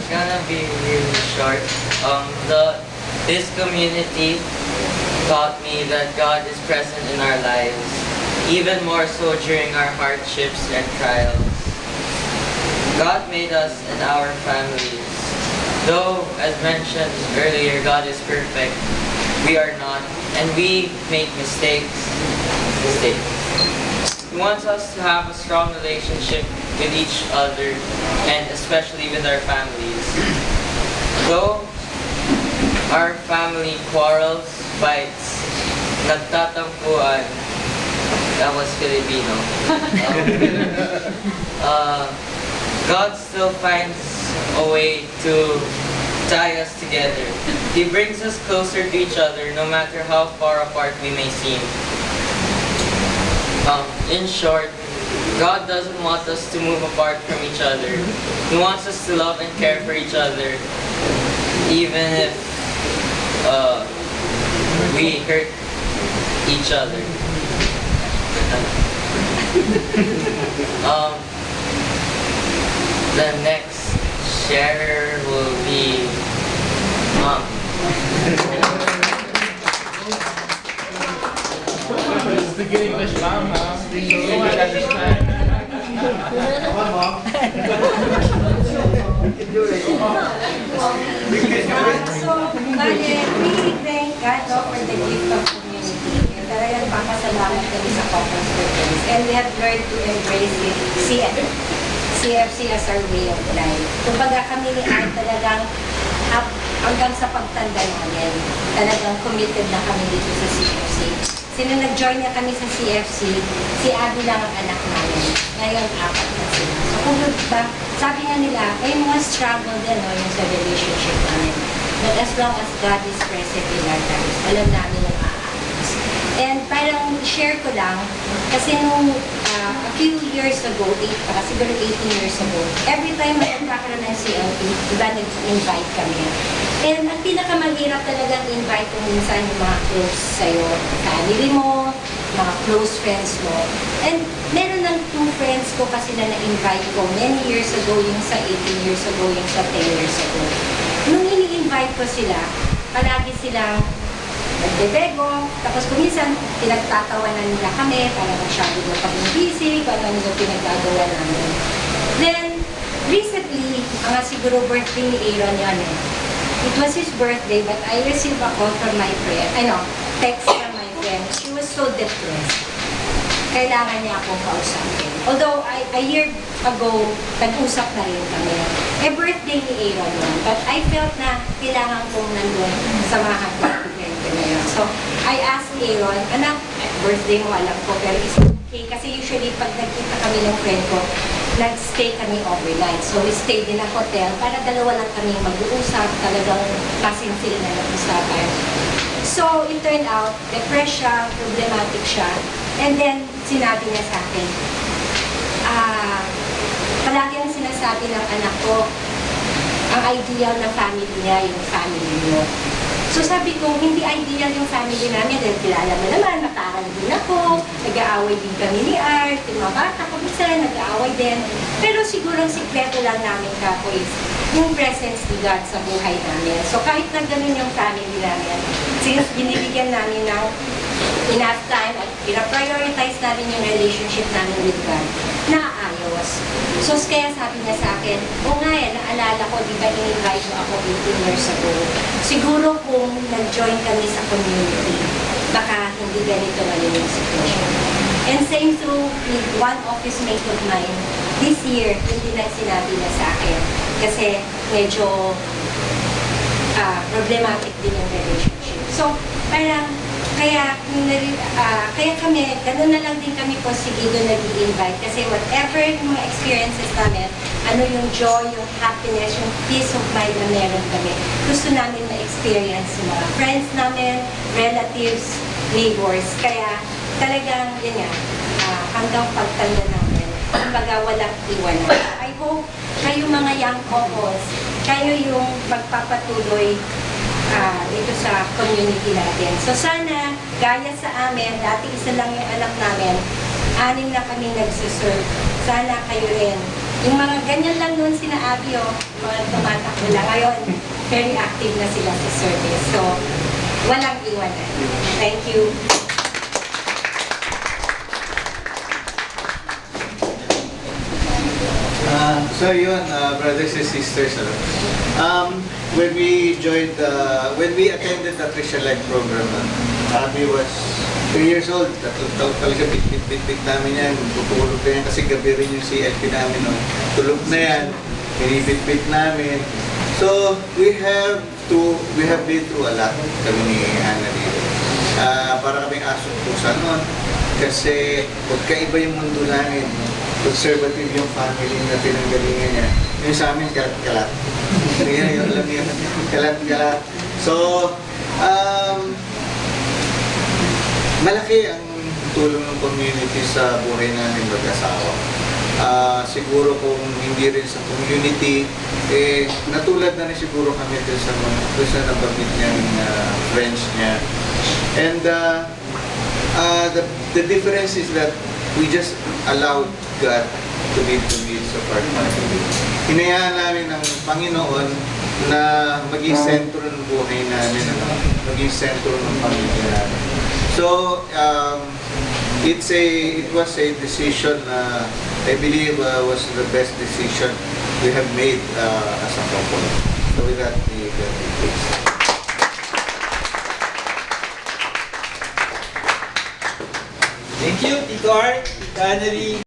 gonna be really short. This community taught me that God is present in our lives, even more so during our hardships and trials. God made us and our families. Though, as mentioned earlier, God is perfect, we are not, and we make mistakes. He wants us to have a strong relationship with each other, and especially with our families. Though our family quarrels, fights, nagtatampuan, that was Filipino. God still finds a way to tie us together. He brings us closer to each other no matter how far apart we may seem. In short, God doesn't want us to move apart from each other. He wants us to love and care for each other, even if we hurt each other. The next sharer will be Mom. Speaking English, Mom, huh? So I understand. Come on, Mom. We thank God for the gift of community. And talagang papasalamat kami sa Couples for Friends. And we have learned to embrace it. CFC as our way of life. Kumbaga kami ni Ann talagang hanggang sa pagtanda namin, talagang committed na kami dito sa CFC. Sino nag-join na kami sa CFC, si Abby lang ang anak namin. Ngayon, 4 na sila. So kung ba, sabi nga nila, may mga struggle din yung sa relationship namin. But as long as God is present in our lives, alam namin yung aayos. And parang share ko lang, kasi nung a few years ago, siguro 18 years ago, every time magkakaroon ng CLP, diba nag-invite kami. And ang pinakamahirap talagang invite kung minsan yung mga close sa'yo, family mo, mga close friends mo. And meron ng 2 friends ko kasi na na-invite ko many years ago, yung sa 18 years ago, yung sa 10 years ago. Nung ini-invite ko sila, palagi silang nagbebego, tapos kung minsan pinagtatawanan nila kami, parang masyado na kaming busy, parang ano pinagagawa namin. Then, recently, siguro birthday ni Aaron yun eh. It was his birthday, but I received a call from my friend, text from my friend. She was so depressed. Kailangan niya akong kausapin. Although, a year ago, nag-usap na rin kami. Birthday ni Aaron yun, but I felt na kailangan kong nandun sa mga hapon. So, I asked Aaron, anak, birthday mo, alam ko, pero is okay. Kasi usually, pag nagkita kami ng friend ko, nag-stay kami overnight. So, we stayed in a hotel para dalawa lang kami mag-uusap, talagang masinsil na nag-usapan. So, it turned out, depressed siya, problematic siya. And then, sinabi niya sa akin, palagi ang sinasabi ng anak ko, ang ideal na family niya, yung family mo. So sabi ko, hindi ideal yung family namin dahil kilala mo naman, mataran din ako, nag-aaway din kami ni Art, yung mga bata ko minsan, nag-aaway din. Pero siguro ang sikreto lang namin kako is yung presence ni God sa buhay namin. So kahit na ganun yung family namin, since binibigyan namin ng enough time at pina-prioritize namin yung relationship namin with God, naaayos. So kaya sabi niya sa akin, o nga naalala ko, di ba in-invite mo ako 18 years ago? Siguro kung nag-join kami sa community, baka hindi ganito ngayon yung situation. And same through with one office mate of mine, this year, hindi na sinabi na sa akin. Kasi medyo problematic din yung relationship. So, parang, kaya kami, gano'n na lang din kami posigido nag-i-invite kasi whatever yung mga experiences namin, ano yung joy, yung happiness, yung peace of mind na meron kami, gusto namin ma-experience yung mga friends namin, relatives, neighbors. Kaya talagang, yun nga, hanggang pagtanda namin, kumbaga walang iwanan. I hope kayo mga young couples, kayo yung magpapatuloy dito sa community natin. So sana, gaya sa amin, dati isa lang yung anak namin, 6 na kami nagsiserve. Sana kayo rin Yung mga ganyan lang noon sina Abby, mga tumatakbo lang. Ngayon, very active na sila sa service. So, walang iwanan. Thank you. So yun, brothers and sisters, when we joined, when we attended the Christian Life program, Abby was 3 years old. Talaga bit namin yan. Tutulog na yan kasi gabi rin yung CLP namin. No? Tulog na yan. Binibit namin. So, we have been through a lot kami ni Hannah dito. Para kaming aso pusa noon. Kasi magkaiba yung mundo namin. Conservative yung family na pinanggalingan niya. Yung sa amin, kalat-kalat. Yan yung alam niya, kalat-kalat. So, malaki ang tulong ng community sa buhay namin mag-asawa. Siguro kung hindi rin sa community, natulad na rin siguro kami doon sa nabanggit niyang friends niya. And the difference is that we just allowed God to meet the needs of our family. Hinayaan namin ng Panginoon na maging sentro ng buhay namin, maging sentro ng pamilya namin. So, it was a decision na I believe was the best decision we have made as a couple. So with that, we please. Thank you, Tito Art, Tita Annelie,